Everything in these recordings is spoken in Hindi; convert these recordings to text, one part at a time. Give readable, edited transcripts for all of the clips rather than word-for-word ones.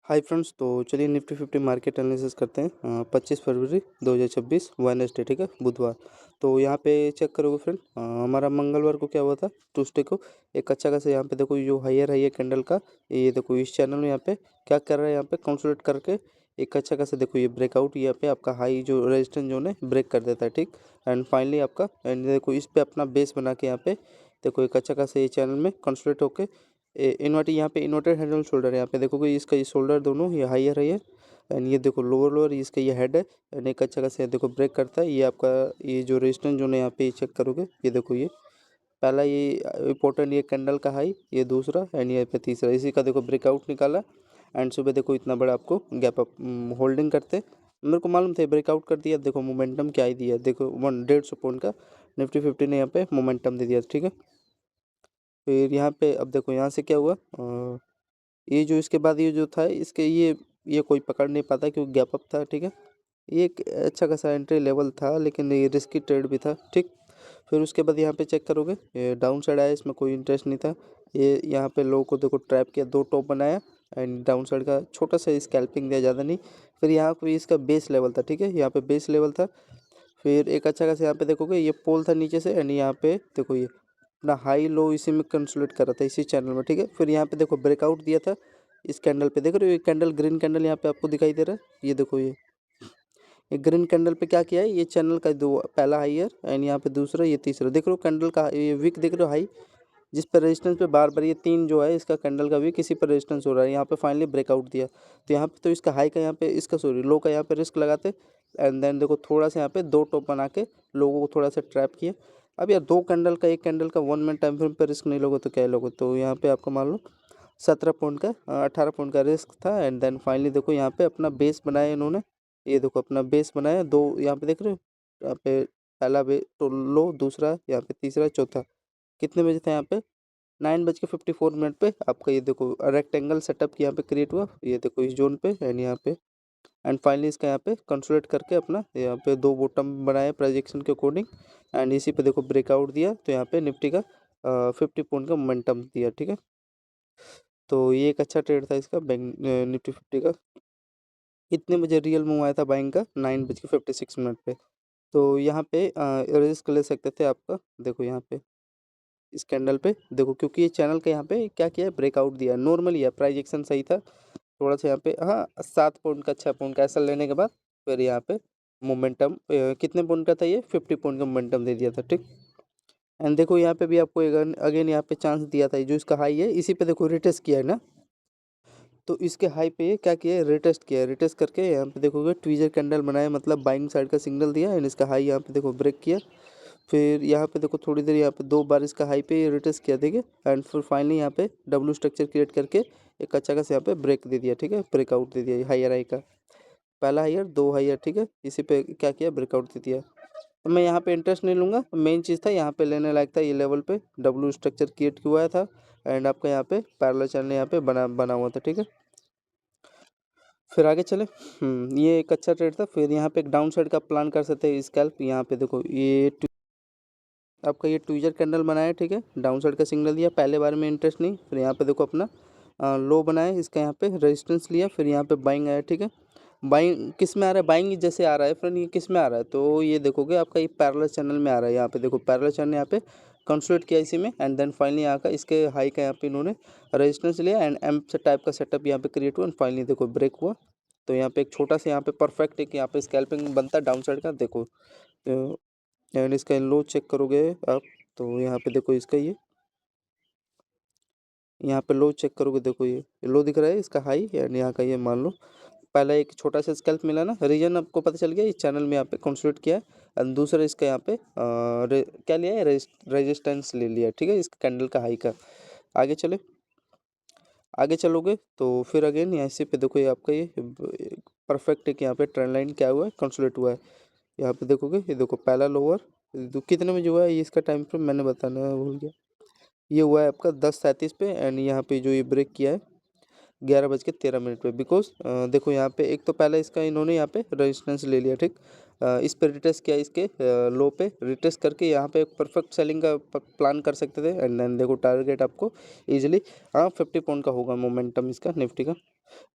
हाय फ्रेंड्स, तो चलिए निफ्टी 50 मार्केट एनालिसिस करते हैं। 25 फरवरी 2026 वेडनेसडे, ठीक है, बुधवार। तो यहाँ पे चेक करोगे फ्रेंड, हमारा मंगलवार को क्या हुआ था, ट्यूसडे को एक अच्छा खासा यहाँ पे देखो जो हायर है कैंडल का, ये देखो इस चैनल में यहाँ पे क्या कर रहा है, यहाँ पे कंसोलिडेट करके एक अच्छा खासा देखो ये ब्रेकआउट यहाँ पे आपका हाई जो रेजिस्टेंस जोन है ब्रेक कर देता है, ठीक। एंड फाइनली आपका एंड देखो इस पे अपना बेस बना के यहाँ पे देखो एक अच्छा खासा ये चैनल में कंसोलिडेट होके इन्वर्ट यहाँ पे इन्वर्टेड हेड एंड शोल्डर है। यहाँ पे देखोगे इसका ये शोल्डर दोनों ये हायर है ये, एंड ये देखो लोअर लोअर इसका ये हेड है। एंड एक अच्छा खासा देखो ब्रेक करता है ये आपका ये जो रेजिस्टेंस जोन है यहाँ पे चेक करोगे, ये देखो ये पहला ये इंपॉर्टेंट ये कैंडल का हाई, ये दूसरा एंड ये पे तीसरा, इसी का देखो ब्रेकआउट निकाला। एंड सुबह देखो इतना बड़ा आपको गैप अप होल्डिंग करते मेरे को मालूम था ब्रेकआउट कर दिया। देखो मोमेंटम क्या ही दिया, देखो 150 पॉइंट का निफ्टी 50 ने यहाँ पे मोमेंटम दे दिया, ठीक है। फिर यहाँ पे अब देखो यहाँ से क्या हुआ, ये जो इसके बाद ये जो था इसके ये कोई पकड़ नहीं पाता क्योंकि गैप अप था, ठीक है। ये एक अच्छा खासा एंट्री लेवल था लेकिन ये रिस्की ट्रेड भी था, ठीक। फिर उसके बाद यहाँ पे चेक करोगे ये डाउन साइड आया, इसमें कोई इंटरेस्ट नहीं था। ये यहाँ पे लो को देखो ट्रैप किया, दो टॉप बनाया एंड डाउन साइड का छोटा सा स्कैल्पिंग दिया, ज़्यादा नहीं। फिर यहाँ पे इसका बेस लेवल था, ठीक है, यहाँ पे बेस लेवल था। फिर एक अच्छा खासा यहाँ पे देखोगे ये पोल था नीचे से एंड यहाँ पे देखो ये अपना हाई लो इसी में कंसोलिडेट कर रहा था इसी चैनल में, ठीक है। फिर यहाँ पे देखो ब्रेकआउट दिया था इस कैंडल पे, देख रहे हो ये कैंडल ग्रीन कैंडल यहाँ पे आपको दिखाई दे रहा है, ये देखो ये ग्रीन कैंडल पे क्या किया है, ये चैनल का दो पहला हाईयर एंड यहाँ पे दूसरा ये तीसरा, देख रहे हो कैंडल का ये विक देख रहे हो हाई, जिस पर रेजिस्टेंस पे बार बार ये तीन जो है इसका कैंडल का भी किसी पर रेजिस्टेंस हो रहा है, यहाँ पे फाइनली ब्रेकआउट दिया। तो यहाँ पे तो इसका हाई का यहाँ पे इसका सॉरी लो का यहाँ पे रिस्क लगाते एंड देन देखो थोड़ा सा यहाँ पे दो टॉप बना के लोगों को थोड़ा सा ट्रैप किया। अब यार दो कैंडल का एक कैंडल का 1 मिनट टाइम फ्रेम पर रिस्क नहीं लोगे तो क्या लोगे, तो यहाँ पे आपको मान लो 17 पॉइंट का 18 पॉइंट का रिस्क था। एंड देन फाइनली देखो यहाँ पे अपना बेस बनाया इन्होंने, ये देखो अपना बेस बनाया दो, यहाँ पे देख रहे हो यहाँ पे पहला बे तो लो, दूसरा यहाँ पे तीसरा चौथा, कितने बजे था यहाँ पे 9:54 पे आपका ये देखो रेक्टेंगल सेटअप यहाँ पे क्रिएट हुआ, ये देखो इस जोन पे एंड यहाँ पे एंड फाइनली इसका यहाँ पे कंसोलिडेट करके अपना यहाँ पे दो बॉटम बनाए प्रोजेक्शन के अकॉर्डिंग एंड इसी पे देखो ब्रेकआउट दिया। तो यहाँ पे निफ्टी का 50 पॉइंट का मोमेंटम दिया, ठीक है। तो ये एक अच्छा ट्रेड था इसका बैंक निफ्टी 50 का। इतने बजे रियल मूव आया था बाइंग का 9:56 पे। तो यहाँ पे रिस्क ले सकते थे आपका, देखो यहाँ पे इस कैंडल पे देखो क्योंकि ये चैनल का यहाँ पे क्या किया है ब्रेकआउट दिया, नॉर्मली है प्राइस एक्शन सही था थोड़ा सा यहाँ पे, हाँ 7 पॉइंट का 6 पॉइंट का ऐसा लेने के बाद फिर यहाँ पे मोमेंटम कितने पॉइंट का था, ये 50 पॉइंट का मोमेंटम दे दिया था, ठीक। एंड देखो यहाँ पे भी आपको अगेन यहाँ पे चांस दिया था, जो इसका हाई है इसी पे देखो रिटेस्ट किया है ना, तो इसके हाई पे क्या किया है रिटेस्ट किया है, रिटेस्ट करके यहाँ पे देखोगे ट्वीजर कैंडल बनाया, मतलब बाइंग साइड का सिग्नल दिया एंड इसका हाई यहाँ पे देखो ब्रेक किया। फिर यहाँ पे देखो थोड़ी देर यहाँ पे दो बार इसका हाई पे रिटेस्ट किया, देखिए एंड फिर फाइनली यहाँ पे डब्ल्यू स्ट्रक्चर क्रिएट करके एक अच्छा खासा यहाँ पे ब्रेक दे दिया, ठीक है, ब्रेकआउट दे दिया हायर हाई का, पहला हायर दो हायर, ठीक है, इसी पे क्या किया ब्रेकआउट दे दिया। तो मैं यहाँ पे इंटरेस्ट नहीं लूँगा, मेन चीज़ था यहाँ पे लेने लायक था, ये लेवल पे डब्ल्यू स्ट्रक्चर क्रिएट हुआ था एंड आपका यहाँ पे पैरेलल चैनल यहाँ पे बना हुआ था, ठीक है। फिर आगे चले, ये एक अच्छा ट्रेड था। फिर यहाँ पे एक डाउन साइड का प्लान कर सकते हैं स्कैल्प, यहाँ पे देखो ये आपका ये ट्विजर कैंडल बनाया, ठीक है, डाउन साइड का सिग्नल दिया, पहले बार में इंटरेस्ट नहीं। फिर यहाँ पे देखो अपना लो बनाया, इसका यहाँ पे रेजिस्टेंस लिया, फिर यहाँ पे बाइंग आया, ठीक है। बाइंग किस में आ रहा है, बाइंग जैसे आ रहा है फ्रेंड, ये किस में आ रहा है, तो ये देखोगे आपका ये पैरेलल चैनल में आ रहा है, यहाँ पे देखो पैरेलल चैनल यहाँ पे कंसोलिडेट किया इसी में एंड देन फाइनली यहाँ का इसके हाई का यहाँ पे इन्होंने रेजिस्टेंस लिया एंड एम से टाइप का सेटअप यहाँ पे क्रिएट हुआ एंड फाइनली देखो ब्रेक हुआ। तो यहाँ पे एक छोटा सा यहाँ पे परफेक्ट एक यहाँ पे स्कैल्पिंग बनता है डाउन साइड का, देखो एंड इसका लो चेक करोगे आप, तो यहाँ पे देखो इसका ये यहाँ पे लो चेक करोगे, देखो ये लो दिख रहा है इसका हाई एंड यहाँ का ये मान लो पहला एक छोटा सा स्कैल्प मिला ना, रीजन आपको पता चल गया, इस चैनल में यहाँ पे कंसोलिडेट किया है एंड दूसरा इसका यहाँ पे क्या लिया है रेजिस्टेंस ले लिया, ठीक है, इस कैंडल का हाई का। आगे चले, आगे चलोगे तो फिर अगेन यहाँ से पे देखो ये आपका ये परफेक्ट एक यहाँ पे ट्रेंड लाइन क्या हुआ है कंसोलिडेट हुआ है, यहाँ पे देखोगे ये देखो पहला लोअर तो कितने में जो हुआ है ये इसका टाइम फ्रेम मैंने बताना भूल गया, ये हुआ है आपका 10:37 पे एंड यहाँ पे जो ये ब्रेक किया है 11:13 पे। बिकॉज देखो यहाँ पे एक तो पहले इसका इन्होंने यहाँ पे रेजिस्टेंस ले लिया, ठीक। इस पे रिटेस्ट किया, इसके लो पे रिटेस्ट करके यहाँ पे एक परफेक्ट सेलिंग का प्लान कर सकते थे। एंड देन देखो टारगेट आपको इजीली 50 पॉइंट का होगा मोमेंटम इसका निफ्टी का।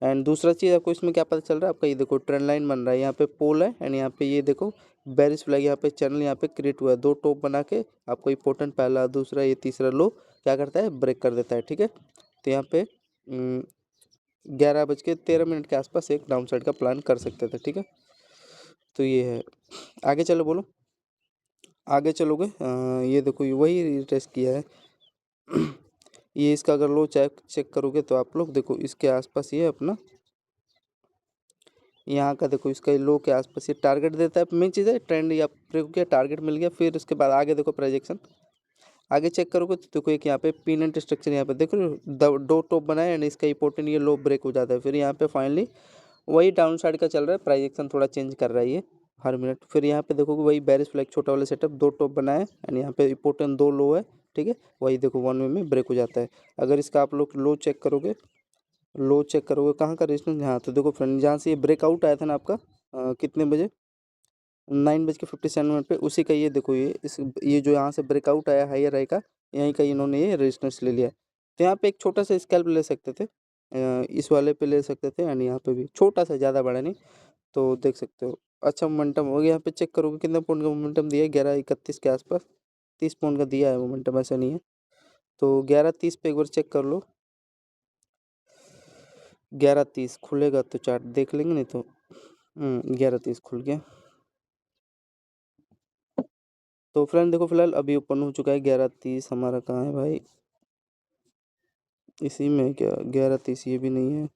एंड दूसरा चीज़ आपको इसमें क्या पता चल रहा है, आपका ये देखो ट्रेंड लाइन बन रहा है, यहाँ पे पोल है एंड यहाँ पे ये देखो बेरिश फ्लैग, यहाँ पे चैनल यहाँ पे क्रिएट हुआ है, 2 टॉप बना के आपको इंपॉर्टेंट पहला दूसरा ये तीसरा लो क्या करता है, ब्रेक कर देता है, ठीक है। तो यहाँ पे 11:13 के आसपास एक डाउन साइड का प्लान कर सकते थे, ठीक है। तो ये है, आगे चलो बोलो, आगे चलोगे। ये देखो ये वही रिटेस्ट किया है ये इसका अगर लो चेक करोगे तो आप लोग देखो इसके आसपास ये अपना यहाँ का देखो इसका लो के आसपास ये टारगेट देता है। मेन चीज़ है ट्रेंड या ब्रेक किया, टारगेट मिल गया, फिर उसके बाद आगे देखो प्रोजेक्शन आगे चेक करोगे तो देखो एक यहाँ पे पिन एंड स्ट्रक्चर यहाँ पे देखो 2 टॉप बनाए एंड इसका इंपॉर्टेंट ये लो ब्रेक हो जाता है। फिर यहाँ पे फाइनली वही डाउन साइड का चल रहा है, प्रोजेक्शन थोड़ा चेंज कर रहा है ये हर मिनट। फिर यहाँ पे देखोगे वही बेरिश फ्लैग छोटा वाला सेटअप, 2 टॉप बनाए एंड यहाँ पे इंपॉर्टेंट 2 लो है, ठीक है। वही देखो 1 वे में ब्रेक हो जाता है। अगर इसका आप लोग लो चेक करोगे, लो चेक करोगे कहाँ का रेजिस्टेंस, हाँ तो देखो फ्रेंड जहाँ से ये ब्रेकआउट आया था ना आपका कितने बजे, 9:57 पे, उसी का ये देखो ये जो यहाँ से ब्रेकआउट आया हायर हाई का, यहीं का इन्होंने ये रेजिस्टेंस ले लिया है। तो यहाँ पे एक छोटा सा स्कैल्प ले सकते थे, इस वाले पे ले सकते थे एंड यहाँ पे भी छोटा सा, ज़्यादा बड़ा नहीं। तो देख सकते हो अच्छा मोमेंटम हो गया। यहाँ पे चेक करोगे कितना पॉइंट का मोमेंटम दिया है, 11:31 के आसपास, 30 पॉइंट का दिया है मोमेंटम, ऐसा नहीं है। तो 11:30 पे एक बार चेक कर लो, 11:30 खुलेगा तो चार्ट देख लेंगे, नहीं तो 11:30 खुल गया। तो फ्रेंड देखो फिलहाल अभी ओपन हो चुका है 11:30, हमारा कहाँ है भाई, इसी में क्या 11:30, ये भी नहीं है,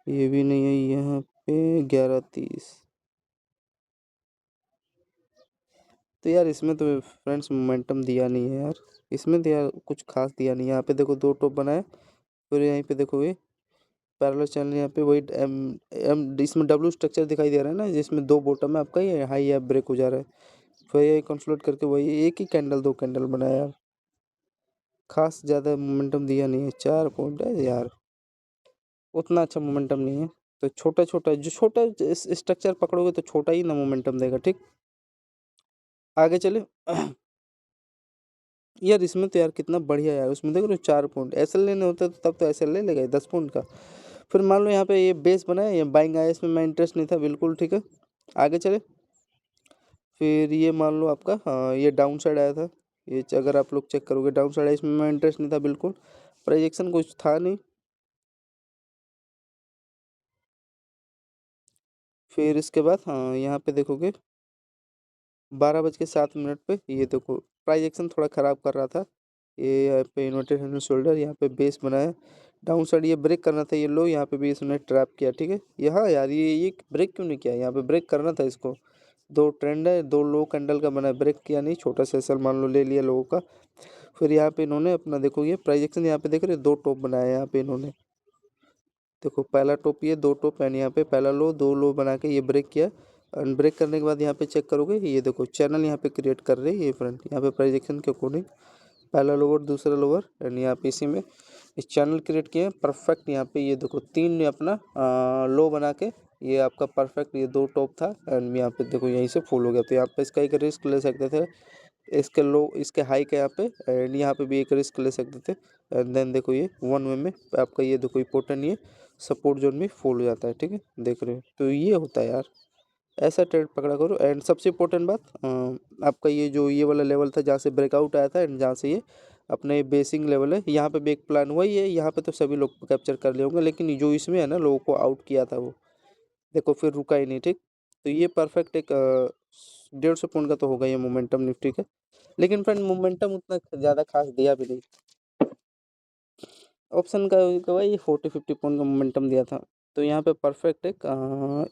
ये भी नहीं है, यहाँ पे 11:30। तो यार इसमें तो फ्रेंड्स मोमेंटम दिया नहीं है यार, इसमें तो यार कुछ खास दिया नहीं है। यहाँ पे देखो 2 टॉप बनाए, फिर यहीं पे देखो ये पैरेलल चैनल, यहाँ पे वही एम एम इसमें डब्ल्यू स्ट्रक्चर दिखाई दे रहा है ना, जिसमें 2 बॉटम है आपका, ये हाई है ब्रेक हो जा रहा है, फिर ये कंसोलिडेट करके वही एक ही कैंडल 2 कैंडल बनाया यार, खास ज़्यादा मोमेंटम दिया नहीं है। 4 पॉइंट है यार, उतना अच्छा मोमेंटम नहीं है। तो छोटा छोटा जो छोटा स्ट्रक्चर पकड़ोगे तो छोटा ही ना मोमेंटम देगा, ठीक। आगे चले यार इसमें तो यार कितना बढ़िया यार, उसमें देखो ना 4 पॉइंट, ऐसे लेने होते तो तब तो ऐसे ले लेगा 10 पॉइंट का। फिर मान लो यहाँ पे ये बेस बनाया, ये बाइंग आया, इसमें मैं इंटरेस्ट नहीं था बिल्कुल, ठीक है। आगे चले, फिर ये मान लो आपका हाँ ये डाउन साइड आया था, ये अगर आप लोग चेक करोगे डाउन साइड है, इसमें मैं इंटरेस्ट नहीं था बिल्कुल, प्रोजेक्शन कुछ था नहीं। फिर इसके बाद हाँ यहाँ पे देखोगे 12:07 पे ये देखो प्राइस एक्शन थोड़ा ख़राब कर रहा था, ये यहाँ पे इन्वर्टेड हैंड शोल्डर, यहाँ पे बेस बनाया, डाउन साइड ये ब्रेक करना था ये लो, यहाँ पे भी इसने ट्रैप किया, ठीक है। यहाँ यार ये ब्रेक क्यों नहीं किया, यहाँ पे ब्रेक करना था इसको, 2 ट्रेंड है, 2 लो कैंडल का बना है, ब्रेक किया नहीं, छोटा सा एसल मान लो ले लिया लोगों का। फिर यहाँ पे इन्होंने अपना देखो ये प्राइस एक्शन, यहाँ पे देख रहे 2 टॉप बनाया यहाँ पे इन्होंने, देखो पहला टॉप ये 2 टॉप एंड यहाँ पे पहला लो 2 लो बना के ये ब्रेक किया, एंड ब्रेक करने के बाद यहाँ पे चेक करोगे ये देखो चैनल यहाँ पे क्रिएट कर रही है ये फ्रेंड, यहाँ पे प्रोजेक्शन के अकॉर्डिंग पहला लोअर दूसरा लोअर एंड यहाँ पे इसी में इस चैनल क्रिएट किए परफेक्ट। यहाँ पे ये देखो 3 अपना लो बना के ये आपका परफेक्ट, ये 2 टॉप था एंड यहाँ पे देखो यहीं से फुल हो गया। तो यहाँ पे इसका एक रिस्क ले सकते थे, इसके लो इसके हाई के यहाँ पे एंड यहाँ पे भी एक रिस्क ले सकते थे। एंड देन देखो ये 1 वे में आपका ये देखो इंपॉर्टेंट ये सपोर्ट जोन भी फॉल हो जाता है, ठीक है, देख रहे हो। तो ये होता है यार, ऐसा ट्रेड पकड़ा करो। एंड सबसे इम्पोर्टेंट बात आपका ये जो ये वाला लेवल था जहाँ से ब्रेकआउट आया था एंड जहाँ से ये अपने बेसिंग लेवल है, यहाँ पे भी एक प्लान वही है, यहाँ पे तो सभी लोग कैप्चर कर लिए होंगे, लेकिन जो इसमें है ना लोगों को आउट किया था वो देखो फिर रुका ही नहीं, ठीक। तो ये परफेक्ट एक 150 पॉइंट का तो होगा ये मोमेंटम निफ्टी का, लेकिन फ्रेंड मोमेंटम उतना ज़्यादा खास दिया भी नहीं, ऑप्शन का वही 40-50 पॉइंट का मोमेंटम दिया था। तो यहाँ पे परफेक्ट एक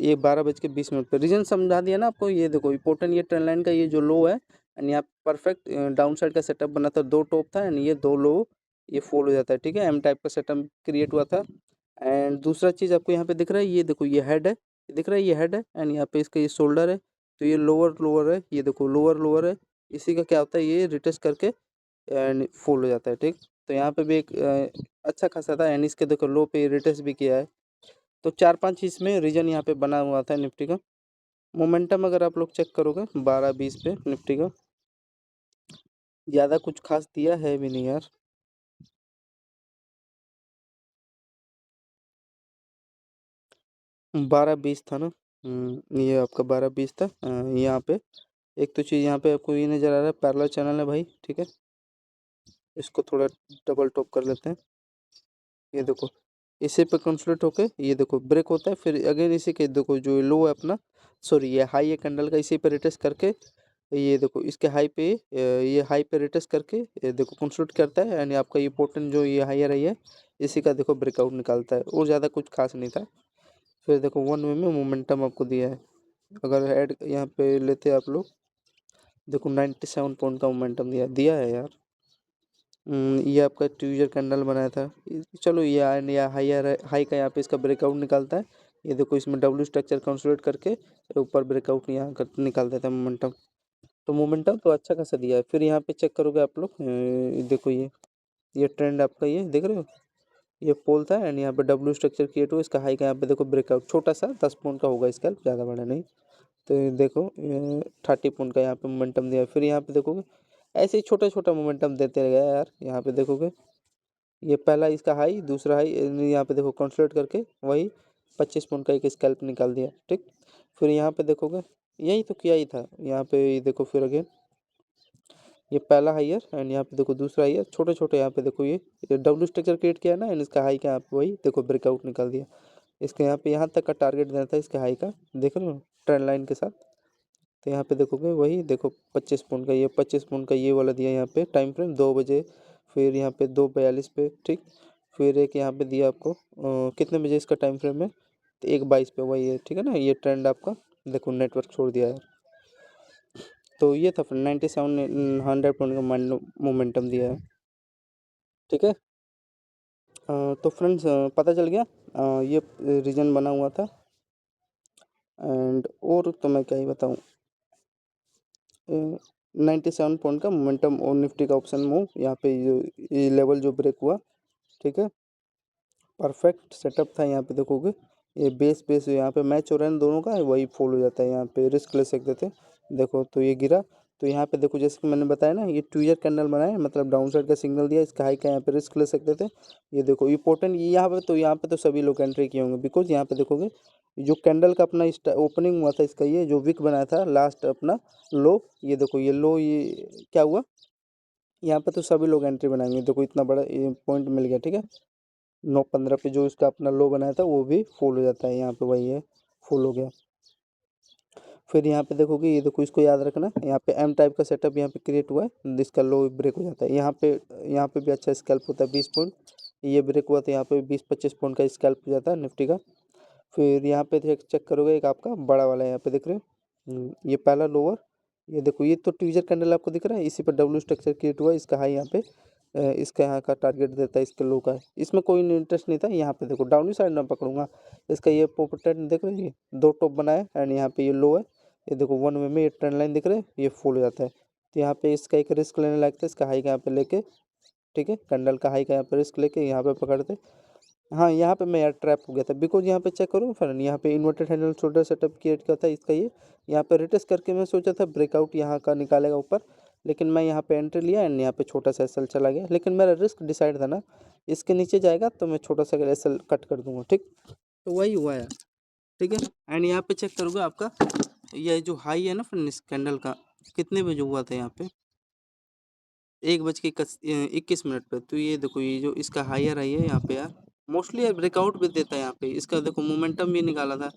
ये 12:20 पे रीजन समझा दिया ना आपको, ये देखो इंपॉर्टेंट ये ट्रेंड लाइन का ये जो लो है एंड यहाँ परफेक्ट डाउन साइड का सेटअप बना था, 2 टॉप था एंड ये 2 लो ये फॉल हो जाता है, ठीक है, एम टाइप का सेटअप क्रिएट हुआ था। एंड दूसरा चीज़ आपको यहाँ पे दिख रहा है, ये देखो ये हेड है, दिख रहा है ये हेड है एंड यहाँ पे इसका ये शोल्डर है, तो ये लोअर लोअर है, ये देखो लोअर लोअर है, इसी का क्या होता है ये रिटेस्ट करके एंड फॉल हो जाता है, ठीक। तो यहाँ पे भी एक अच्छा खासा था, एंड इसके देखो लो पे रिटेस्ट भी किया है। तो 4-5 इसमें रीजन यहाँ पे बना हुआ था निफ्टी का। मोमेंटम अगर आप लोग चेक करोगे 12-20 पे निफ्टी का, ज़्यादा कुछ खास दिया है भी नहीं यार। 12-20 था ना। ये आपका 12-20 था। यहाँ पे एक तो चीज़ यहाँ पे आपको ये नज़र आ रहा है, पैरेलल चैनल है भाई, ठीक है। इसको थोड़ा डबल टॉप कर लेते हैं। ये देखो इसी पे कंसल्ट होके ये देखो ब्रेक होता है, फिर अगेन इसी के देखो जो लो है अपना, सॉरी ये हाई है कैंडल का, इसी पे रिटेस्ट करके ये देखो इसके हाई पे ये हाई पे रिटेस्ट करके ये देखो कंसल्ट करता है, यानी आपका ये पोर्टन जो ये हायर है इसी का देखो ब्रेकआउट निकालता है, और ज़्यादा कुछ खास नहीं था। फिर देखो 1 वे में मोमेंटम आपको दिया है, अगर ऐड यहाँ पे लेते आप लोग, देखो 97 पॉइंट का मोमेंटम दिया दिया है यार। ये आपका ट्यूजर कैंडल बनाया था। चलो ये हाई हाई का यहाँ पे इसका ब्रेकआउट निकालता है। ये देखो इसमें डब्ल्यू स्ट्रक्चर कंसोलिडेट करके ऊपर ब्रेकआउट यहाँ कर निकाल देता है मोमेंटम। तो मोमेंटम तो अच्छा खासा दिया है। फिर यहाँ पे चेक करोगे आप लोग, देखो ये ट्रेंड आपका ये देख रहे हो, ये पोल था एंड यहाँ पे डब्ल्यू स्ट्रक्चर क्रिएट हुआ, इसका हाई का यहाँ पे देखो ब्रेकआउट छोटा सा 10 पॉइंट का होगा इसका, ज़्यादा बड़ा नहीं। तो ये देखो 30 पॉइंट का यहाँ पे मोमेंटम दिया है। फिर यहाँ पे देखोगे ऐसे ही छोटा छोटा मोमेंटम देते गया यार। यहाँ पे देखोगे ये पहला इसका हाई, दूसरा हाई, यहाँ पे देखो कंसोलिडेट करके वही 25 पॉइंट का एक स्कैल्प निकाल दिया, ठीक। फिर यहाँ पे देखोगे यही तो किया ही था। यहाँ पे ये देखो फिर अगेन ये पहला हाईयर एंड यहाँ पे देखो दूसरा हाईयर, छोटे छोटे यहाँ पे देखो ये डब्ल्यू स्ट्रक्चर क्रिएट किया ना एंड इसका हाई का यहाँ पे वही देखो ब्रेकआउट निकाल दिया। इसके यहाँ पे यहाँ तक का टारगेट देना था इसके हाई का, देख रहे हो ट्रेंड लाइन के साथ। तो यहाँ पे देखोगे वही देखो 25 पॉइंट का, ये 25 पॉइंट का ये वाला दिया यहाँ पे टाइम फ्रेम 2 बजे, फिर यहाँ पे 2:42 पे, ठीक। फिर एक यहाँ पे दिया आपको कितने बजे इसका टाइम फ्रेम है, तो 1:22 पे वही है, ठीक है ना। ये ट्रेंड आपका देखो नेटवर्क छोड़ दिया है। तो ये था फिर 97 100 पॉइंट का मोमेंटम दिया है, ठीक है। तो फ्रेंड्स पता चल गया ये रीजन बना हुआ था। एंड और तो मैं क्या ही बताऊँ, 97 पॉइंट का मोमेंटम और निफ्टी का ऑप्शन मूव यहाँ पे ये लेवल जो ब्रेक हुआ, ठीक है। परफेक्ट सेटअप था। यहाँ पे देखोगे ये बेस बेस यहाँ पे मैच हो रहा है दोनों का, वही फॉल हो जाता है, यहाँ पे रिस्क ले सकते थे। देखो तो ये गिरा, तो यहाँ पे देखो जैसे कि मैंने बताया ना ये ट्विजर कैंडल बनाया, मतलब डाउन साइड का सिग्नल दिया, इसका हाई का यहाँ पे रिस्क ले सकते थे। ये देखो इंपॉर्टेंट यहाँ पे तो सभी लोग एंट्री किए होंगे, बिकॉज यहाँ पे देखोगे जो कैंडल का अपना ओपनिंग हुआ था इसका, ये जो विक बनाया था लास्ट अपना लो, ये देखो ये लो, ये क्या हुआ, यहाँ पे तो सभी लोग एंट्री बनाएंगे। देखो इतना बड़ा ये पॉइंट मिल गया, ठीक है। 9:15 पे जो इसका अपना लो बनाया था वो भी फुल हो जाता है, यहाँ पे वही है फुल हो गया। फिर यहाँ पे देखोगे ये देखो इसको याद रखना, यहाँ पे एम टाइप का सेटअप यहाँ पे क्रिएट हुआ है, इसका लो ब्रेक हो जाता है। यहाँ पे भी अच्छा स्कैल्प होता है 20 पॉइंट, ये ब्रेक हुआ तो यहाँ पे 20-25 पॉइंट का स्कैल्प हो जाता है निफ्टी का। फिर यहाँ पे चेक करोगे एक आपका बड़ा वाला यहाँ पे देख रहे हो, ये पहला लोअर, ये देखो ये तो ट्विजर कैंडल आपको दिख रहा है, इसी पर डब्ल्यू स्ट्रक्चर क्रिएट हुआ है, इसका हाई यहाँ पे इसका यहाँ का टारगेट देता है, इसके लो का है। इसमें कोई इंटरेस्ट नहीं था। यहाँ पे देखो डाउन साइड में पकड़ूंगा, इसका ये ट्रेंड देख रहे हो, ये दो टॉप बनाया एंड यहाँ पे ये लो है। ये देखो 1 वे में ये ट्रेंड लाइन दिख रहे हैं, ये फुल हो जाता है। तो यहाँ पे इसका एक रिस्क लेने लायक था, इसका हाई का यहाँ पे लेके, ठीक है, कैंडल का हाई का यहाँ पे रिस्क लेके यहाँ पे पकड़ते। हाँ यहाँ पे मैं यार ट्रैप हो गया था, बिकॉज यहाँ पे चेक करो फ्रेंड, यहाँ पे inverted handle shoulder setup create किया था इसका ये, यहाँ पे रिटेस्ट करके मैं सोचा था ब्रेकआउट यहाँ का निकालेगा ऊपर, लेकिन मैं यहाँ पे एंट्री लिया एंड यहाँ पे छोटा सा एसएल चला गया। लेकिन मेरा रिस्क डिसाइड था ना, इसके नीचे जाएगा तो मैं छोटा सा एसएल कट कर दूंगा, ठीक। तो वही हुआ यार, ठीक है। एंड यहाँ पे चेक करोगे आपका ये जो हाई है ना फ्रेंड इस कैंडल का, कितने बजे हुआ था यहाँ पे, 1:21 पे। तो ये देखो ये जो इसका हायर आई है यहाँ पे यार, मोस्टली ब्रेकआउट भी देता है यहाँ पे, इसका देखो मोमेंटम भी निकाला था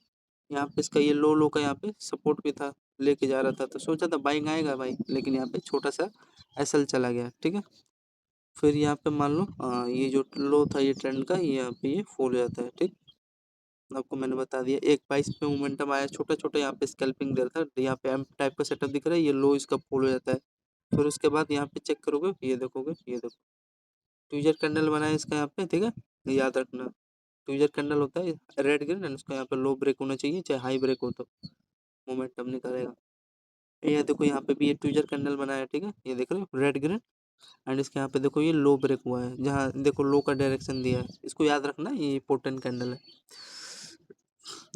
यहाँ पे, इसका ये लो लो का यहाँ पे सपोर्ट भी था, लेके जा रहा था, तो सोचा था बाइंग आएगा भाई, लेकिन यहाँ पे छोटा सा एसएल चला गया, ठीक है। फिर यहाँ पे मान लो ये जो लो था ये ट्रेंड का, ये यहाँ पे ये फॉल हो जाता है, ठीक। आपको मैंने बता दिया 1:22 पे मोमेंटम आया, छोटा छोटा यहाँ पे स्कैल्पिंग दे रहा था, यहाँ पे एम टाइप का सेटअप दिख रहा है, ये लो इसका फॉल हो जाता है। फिर उसके बाद यहाँ पे चेक करोगे, ये देखोगे, ये देखो ट्विजर कैंडल बना है इसका यहाँ पे, ठीक है, याद रखना। ट्विजर कैंडल होता है रेड ग्रीन एंड उसका यहाँ पे लो ब्रेक होना चाहिए, चाहे हाई ब्रेक हो तो मोमेंटम निकालेगा। ये देखो यहाँ पे भी ये ट्विजर कैंडल बना है, ठीक है, ये देख रहे हो रेड ग्रीन, एंड इसके यहाँ पे देखो ये लो ब्रेक हुआ है, जहाँ देखो लो का डायरेक्शन दिया है, इसको याद रखना, ये इंपॉर्टेंट कैंडल है,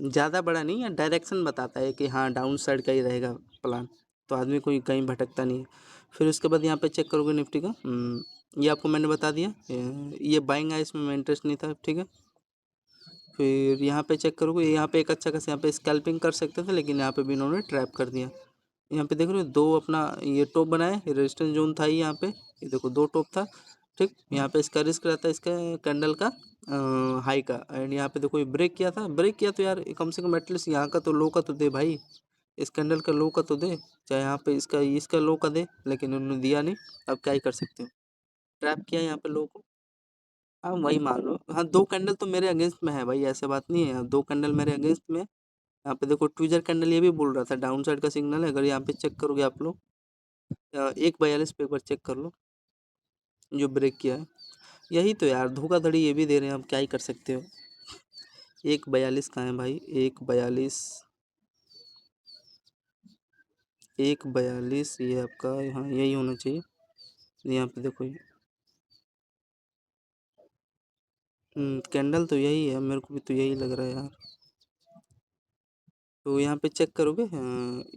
ज़्यादा बड़ा नहीं है, डायरेक्शन बताता है कि हाँ डाउन साइड का ही रहेगा प्लान, तो आदमी कोई कहीं भटकता नहीं है। फिर उसके बाद यहाँ पे चेक करोगे निफ्टी का, ये आपको मैंने बता दिया, ये बाइंग है, इसमें मैं इंटरेस्ट नहीं था, ठीक है। फिर यहाँ पे चेक करोगे, यहाँ पे एक अच्छा खासा यहाँ पे स्कैल्पिंग कर सकते थे, लेकिन यहाँ पे भी इन्होंने ट्रैप कर दिया। यहाँ पे देख रहे हो दो अपना ये टॉप बनाए, रेजिस्टेंस जोन था ही यहाँ पे, ये देखो दो टॉप था, ठीक। यहाँ पे इसका रिस्क रहता है इसका कैंडल का हाई का, एंड यहाँ पे देखो ये ब्रेक किया था, ब्रेक किया तो यार कम से कम एटलीस्ट यहाँ का तो लो का तो दे भाई, इस कैंडल का लो का तो दे, चाहे यहाँ पे इसका लो का दे, लेकिन उन्होंने दिया नहीं। अब क्या ही कर सकते हो, ट्रैप किया यहाँ पे लो को। हाँ वही मान लो, हाँ दो कैंडल तो मेरे अगेंस्ट में है भाई, ऐसे बात नहीं है, दो कैंडल मेरे अगेंस्ट में। यहाँ पे देखो ट्विजर कैंडल ये भी बोल रहा था डाउन साइड का सिग्नल है, अगर यहाँ पे चेक करोगे आप लोग 142 पे एक बार चेक कर लो, जो ब्रेक किया है, यही तो यार धोखाधड़ी ये भी दे रहे हैं, अब क्या ही कर सकते हो। 142 कहाँ है भाई, 142, 142 ये आपका यहाँ यही होना चाहिए, यहाँ पे देखो ये कैंडल तो यही है, मेरे को भी तो यही लग रहा है यार। तो यहाँ पे चेक करोगे,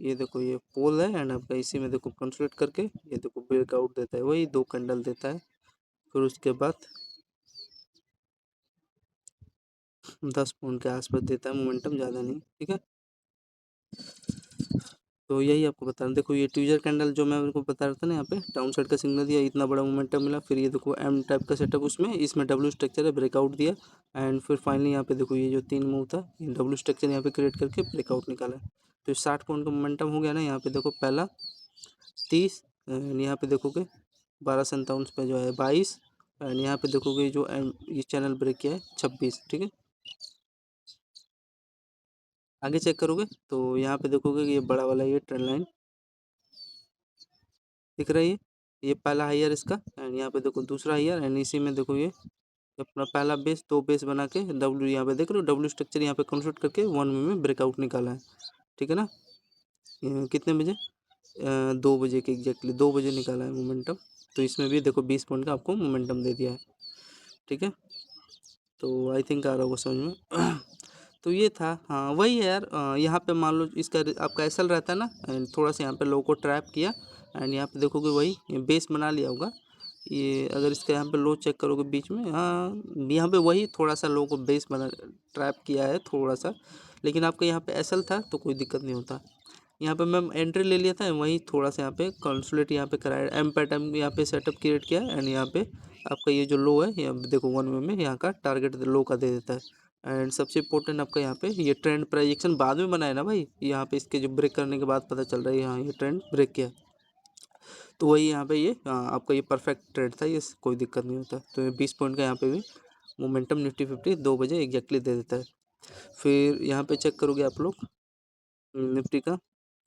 ये देखो ये पोल है, एंड आपका इसी में देखो कंसोलिडेट करके ये देखो ब्रेकआउट देता है, वही दो कैंडल देता है। फिर उसके बाद 10 पॉइंट के आसपास देता है मोमेंटम, ज़्यादा नहीं, ठीक है। तो यही आपको बता रहा हूँ, देखो ये ट्विजर कैंडल जो मैं आपको बता रहा था ना, यहाँ पे डाउन साइड का सिग्नल दिया, इतना बड़ा मोमेंटम मिला, फिर ये देखो एम टाइप का सेटअप, उसमें इसमें डब्ल्यू स्ट्रक्चर है, ब्रेकआउट दिया, एंड फिर फाइनली यहाँ पे देखो ये जो 3 मूव था, डब्ल्यू स्ट्रक्चर यहाँ पे क्रिएट करके ब्रेकआउट निकाला। तो 60 पॉइंट का मोमेंटम हो गया ना, यहाँ पे देखो पहला 30, एंड यहाँ पे देखोगे 1257 पे जो है 22, एंड यहाँ पे देखोगे जो ये चैनल ब्रेक किया है 26, ठीक है। आगे चेक करोगे तो यहाँ पे देखोगे कि ये बड़ा वाला ये ट्रेंड लाइन दिख रही है, ये पहला हाईयर इसका, एंड यहाँ पे देखो दूसरा हाईयर, एंड इसी में देखो ये अपना पहला बेस, दो बेस बना के डब्ल्यू, यहाँ पे देख रहे हो डब्ल्यू स्ट्रक्चर यहाँ पे कंस्ट्रक्ट करके 1 में ब्रेकआउट निकाला है, ठीक है ना। कितने बजे 2 बजे के एग्जैक्टली 2 बजे निकाला है मोमेंटम। तो इसमें भी देखो 20 पॉइंट का आपको मोमेंटम दे दिया है, ठीक है। तो आई थिंक आ रहा होगा समझ में। तो ये था, हाँ वही है यार, यहाँ पे मान लो इसका आपका एसल रहता है ना, एंड थोड़ा सा यहाँ पे लो को ट्रैप किया, एंड यहाँ पे देखोगे वही बेस बना लिया होगा, ये अगर इसका यहाँ पे लो चेक करोगे बीच में, हाँ यहाँ पे वही थोड़ा सा लो को बेस बना ट्रैप किया है थोड़ा सा, लेकिन आपका यहाँ पे एसल था तो कोई दिक्कत नहीं होता। यहाँ पे मैं एंट्री ले लिया था, वही थोड़ा सा यहाँ पे कंसोलिडेट यहाँ पे कराया, एम पैटर्न यहाँ पे सेटअप क्रिएट किया, एंड यहाँ पे आपका ये जो लो है यहाँ देखो 1 में यहाँ का टारगेट लो का दे देता है। एंड सबसे इम्पोर्टेंट आपका यहाँ पे ये ट्रेंड प्रोजेक्शन बाद में बनाया ना भाई, यहाँ पे इसके जो ब्रेक करने के बाद पता चल रहा है यहाँ ये ट्रेंड ब्रेक किया, तो वही यहाँ पे ये आपका ये परफेक्ट ट्रेंड था, ये कोई दिक्कत नहीं होता। तो ये 20 पॉइंट का यहाँ पे भी मोमेंटम निफ्टी 50 2 बजे एग्जैक्टली दे देता है। फिर यहाँ पे चेक करोगे आप लोग निफ्टी का,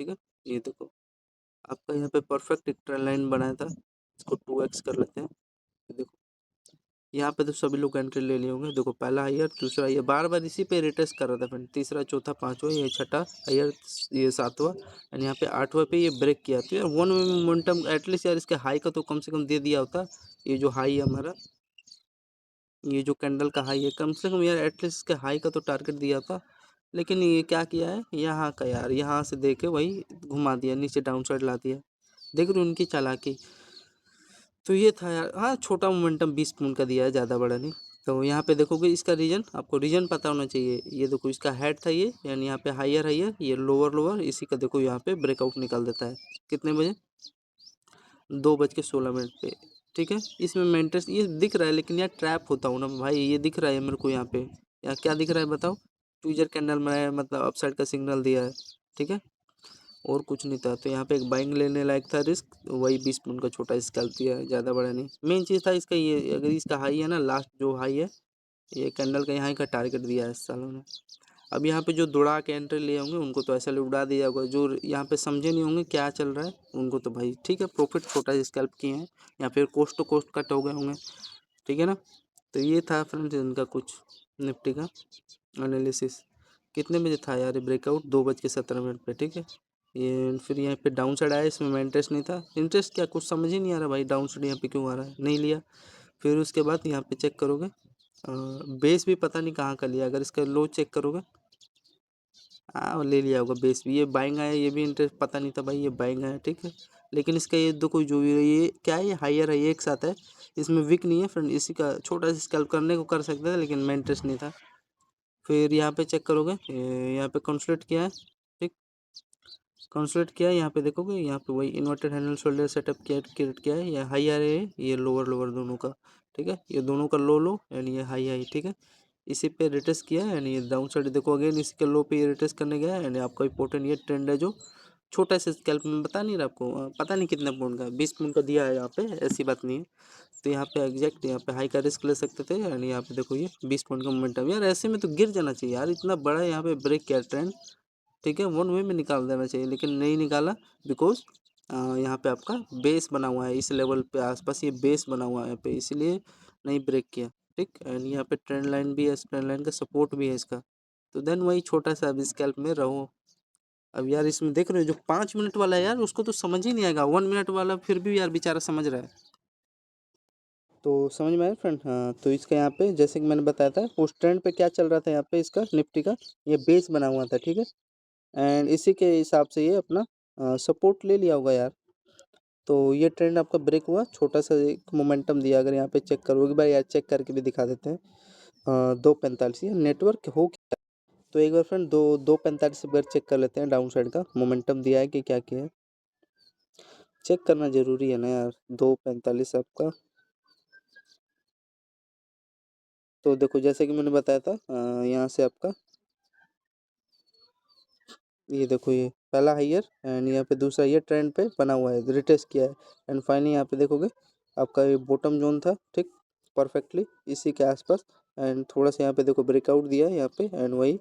ठीक है। ये देखो आपका यहाँ पे परफेक्ट एक ट्रेंड लाइन बनाया था, इसको 2x कर लेते हैं। देखो यहाँ पे तो सभी लोग एंट्री ले लिए होंगे, देखो पहला हाईयर दूसरा हाईयर, बार बार इसी पे रिटेस्ट कर रहा था फ्रेंड, तीसरा चौथा पांचवा, ये छठा हाईयर, ये सातवां, एंड यहाँ पे आठवां पे ये ब्रेक किया। तो यार 1 में मोमेंटम एटलीस्ट यार इसके हाई का तो कम से कम दे दिया होता, ये जो हाई है हमारा, ये जो कैंडल का हाई है, कम से कम यार एटलीस्ट इसके हाई का तो टारगेट दिया था। लेकिन ये क्या किया है यहाँ का यार, यहाँ से देके वही घुमा दिया, नीचे डाउन साइड ला दिया, देख रहे हो उनकी चालाकी। तो ये था यार, हाँ छोटा मोमेंटम 20 पॉइंट का दिया है, ज़्यादा बड़ा नहीं। तो यहाँ पे देखोगे इसका रीजन, आपको रीजन पता होना चाहिए, ये देखो इसका हेड था ये, यानी यहाँ पे हाईयर हाईयर, ये लोअर लोअर, इसी का देखो यहाँ पे ब्रेकआउट निकाल देता है, कितने बजे 2:16 पे, ठीक है। इसमें मैं इंटरेस्ट ये दिख रहा है, लेकिन यार ट्रैप होता हूँ ना भाई, ये दिख रहा है मेरे को यहाँ पे, यार क्या दिख रहा है बताओ, ट्विजर कैंडल में मतलब अपसाइड का सिग्नल दिया है, ठीक है, और कुछ नहीं था। तो यहाँ पे एक बाइंग लेने लायक था रिस्क, वही 20 पॉइंट का छोटा स्कैल्प दिया है, ज़्यादा बड़ा नहीं। मेन चीज़ था इसका ये, अगर इसका हाई है ना, लास्ट जो हाई है ये कैंडल का यहाँ का टारगेट दिया है इस सालों ने। अब यहाँ पे जो दौड़ा के एंट्री लिए होंगे उनको तो ऐसा उड़ा दिया होगा, जो यहाँ पे समझे नहीं होंगे क्या चल रहा है उनको तो भाई ठीक है, प्रॉफिट छोटा स्कैल्प किए हैं, या फिर कोस्ट टू कोस्ट कट हो गए होंगे, ठीक है ना। तो ये था फ्रेंड्स इनका कुछ निफ्टी का एनालिसिस। कितने बजे था यार ब्रेकआउट, 2:17 पे, ठीक है। ये फिर यहाँ पे डाउन साइड आया, इसमें मैं इंटरेस्ट नहीं था। इंटरेस्ट क्या, कुछ समझ ही नहीं आ रहा भाई, डाउन साइड यहाँ पे क्यों आ रहा है, नहीं लिया। फिर उसके बाद यहाँ पे चेक करोगे, बेस भी पता नहीं कहाँ का लिया। अगर इसका लो चेक करोगे, हाँ ले लिया होगा बेस भी। ये बाइंग आया, ये भी इंटरेस्ट पता नहीं था भाई, ये बाइंग आया ठीक है। लेकिन इसका ये देखो जो भी है, ये क्या है, ये हायर है, ये एक साथ है, इसमें विक नहीं है फ्रेंड। इसी का छोटा सा स्कैल्प करने को कर सकते थे, लेकिन मैं इंटरेस्ट नहीं था। फिर यहाँ पे चेक करोगे, यहाँ पे कंसोलिडेट किया है ठीक, कंसोलिडेट किया है। यहाँ पे देखोगे, यहाँ पे वही इन्वर्टेड हैंडल शोल्डर सेटअप किया, क्रिएट किया है। ये हाई आ रहे हैं, ये लोअर लोअर दोनों का ठीक है, ये दोनों का लो लो यानी ये हाई हाई ठीक है। इसी पे रिटेस्ट किया है, यानी ये डाउन साइड देखो अगेन इसके लो पे ये रिटेस्ट करने गया है। यानी आपका इंपॉर्टेंट ये ट्रेंड है, जो छोटा सा स्कैल्प में बता नहीं रहा आपको, पता नहीं कितने पॉइंट का, 20 पॉइंट का दिया है यहाँ पे, ऐसी बात नहीं है। तो यहाँ पे एग्जैक्ट यहाँ पे हाई का रिस्क ले सकते थे। यानी यहाँ पे देखो ये 20 पॉइंट का मोमेंटम, यार ऐसे में तो गिर जाना चाहिए यार, इतना बड़ा यहाँ पे ब्रेक किया ट्रेंड ठीक है, वन वे में निकाल देना चाहिए, लेकिन नहीं निकाला। बिकॉज यहाँ पे आपका बेस बना हुआ है, इस लेवल पे आसपास ये बेस बना हुआ है यहाँ पे, इसलिए नहीं ब्रेक किया ठीक। एंड यहाँ पे ट्रेंड लाइन भी है, ट्रेंड लाइन का सपोर्ट भी है इसका। तो देन वही छोटा सा अब स्कैल्प में रहो। अब यार इसमें देख रहे हो जो 5 मिनट वाला है यार, उसको तो समझ ही नहीं आएगा, 1 मिनट वाला फिर भी यार बेचारा समझ रहा है। तो समझ में आया फ्रेंड, हाँ तो इसका यहाँ पे जैसे कि मैंने बताया था, उस ट्रेंड पे क्या चल रहा था यहाँ पे, इसका निफ्टी का ये बेस बना हुआ था ठीक है। एंड इसी के हिसाब से ये अपना सपोर्ट ले लिया होगा यार। तो ये ट्रेंड आपका ब्रेक हुआ, छोटा सा एक मोमेंटम दिया। अगर यहाँ पे चेक करोगे भाई, यार चेक करके भी दिखा देते हैं। 2:45 ये नेटवर्क हो क्या, तो एक बार फ्रेंड 2:45 बार चेक कर लेते हैं, डाउन साइड का मोमेंटम दिया है कि क्या किया है, चेक करना जरूरी है ना यार। 2:45 आपका, तो देखो जैसे कि मैंने बताया था, यहाँ से आपका ये देखो, ये पहला हाईयर एंड यहाँ पे दूसरा ये ट्रेंड पे बना हुआ है, रिटेस्ट किया है। एंड फाइनली यहाँ पे देखोगे आपका ये बॉटम जोन था ठीक, परफेक्टली इसी के आसपास। एंड थोड़ा सा यहाँ पे देखो ब्रेकआउट दिया है यहाँ पे, एंड वही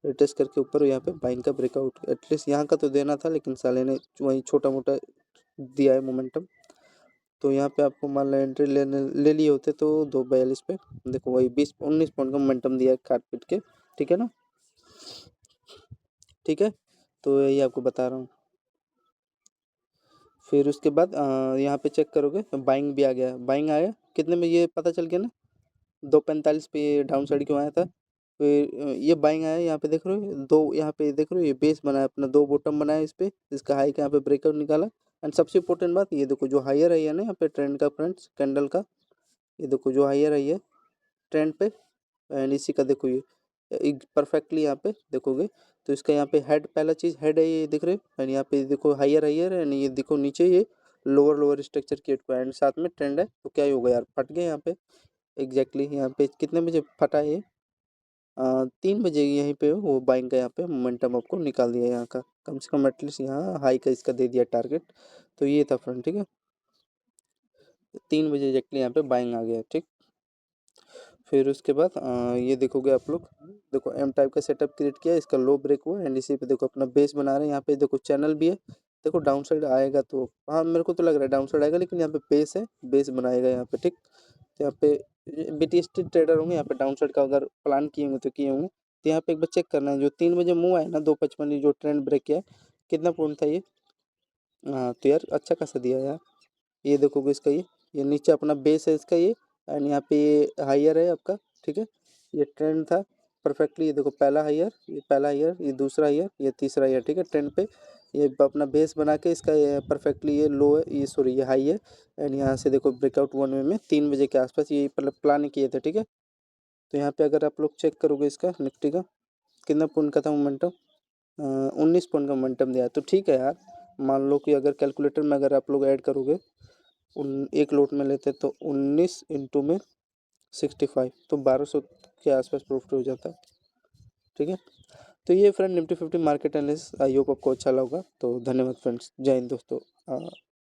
रिटेस्ट करके ऊपर यहाँ पे बाइंग का ब्रेकआउट, एटलीस्ट यहाँ का तो देना था, लेकिन साले ने वही छोटा मोटा दिया है मोमेंटम। तो यहाँ पे आपको मान लो एंट्री ले लिए होते तो 2:42 पे देखो वही 20-19 पॉइंट का मोमेंटम दिया है काट पीट के, ठीक है ना, ठीक है। तो यही आपको बता रहा हूँ। फिर उसके बाद यहाँ पे चेक करोगे बाइंग भी आ गया, बाइंग आया कितने में ये पता चल गया ना, 2:45 पे ये डाउन साइड क्यों आया था। फिर ये बाइंग आया, यहाँ पे देख रहे हो दो, यहाँ पे देख रहे हो ये बेस बनाया अपना, दो बॉटम बनाया इस पे, इसका हाई का यहाँ पे ब्रेकआउट निकाला। एंड सबसे इंपॉर्टेंट बात ये देखो, जो हायर है ना यहाँ पे ट्रेंड का फ्रेंड्स, कैंडल का, ये देखो जो हायर है ट्रेंड पे, एंड इसी का देखो ये परफेक्टली यहाँ पे देखोगे तो इसका यहाँ पे हेड, पहला चीज़ हेड है ये दिख रहे हो, एंड यहाँ पे देखो हायर हायर, एंड ये देखो नीचे ये लोअर लोअर स्ट्रक्चर क्रिएट हुआ है, एंड साथ में ट्रेंड है। तो क्या ही होगा यार, फट गए यहाँ पे एग्जैक्टली। यहाँ पे कितने बजे फटा है ये, 3 बजे यहीं पे वो बाइंग का यहाँ पे मोमेंटम आपको निकाल दिया यहाँ का, कम से कम एटलीस्ट यहाँ हाई का इसका दे दिया टारगेट। तो ये था फ्रेंड ठीक है, 3 बजे एग्जैक्टली यहाँ पे बाइंग आ गया ठीक। फिर उसके बाद ये देखोगे आप लोग, देखो एम टाइप का सेटअप क्रिएट किया, इसका लो ब्रेक हुआ, एंड इसी पे देखो अपना बेस बना रहे हैं। यहाँ पे देखो चैनल भी है, देखो डाउन साइड आएगा तो, हाँ मेरे को तो लग रहा है डाउन साइड आएगा, लेकिन यहाँ पे बेस है, बेस बनाएगा यहाँ पे ठीक। तो यहाँ पे BTST ट्रेडर होंगे, यहाँ पे डाउन साइड का अगर प्लान किए होंगे तो किए होंगे। तो यहाँ पे एक बार चेक करना है, जो 3 बजे मूव आया ना 2:55, जो ट्रेंड ब्रेक किया है, कितना पॉइंट था ये, हाँ तो यार अच्छा खासा दिया यार। ये देखोगे इसका ये नीचे अपना बेस है इसका ये, एंड यहाँ पे ये हाईयर है आपका ठीक है। ये ट्रेंड था परफेक्टली, ये देखो पहला हाईयर, ये पहला हाईयर, ये दूसरा हाईयर, ये तीसरा हाईयर ठीक है, ट्रेंड पे ये अपना बेस बना के इसका ये परफेक्टली ये लो है, ये सॉरी ये हाई है। एंड यहाँ से देखो ब्रेकआउट 1 वे में 3 बजे के आसपास ये मतलब प्लान किए थे ठीक है। तो यहाँ पे अगर आप लोग चेक करोगे इसका निफ्टी का कितना पॉइंट का था मोमेंटम, 19 पॉइंट का मोमेंटम दिया है। तो ठीक है यार, मान लो कि अगर कैलकुलेटर में अगर आप लोग ऐड करोगे, एक लोट में लेते तो 19 इंटू में 65, तो 1200 के आसपास प्रॉफिट हो जाता है ठीक है। तो ये friend Nifty 50 market analysis, I hope आपको अच्छा लगा। तो धन्यवाद फ्रेंड्स, जय हिंद दोस्तों।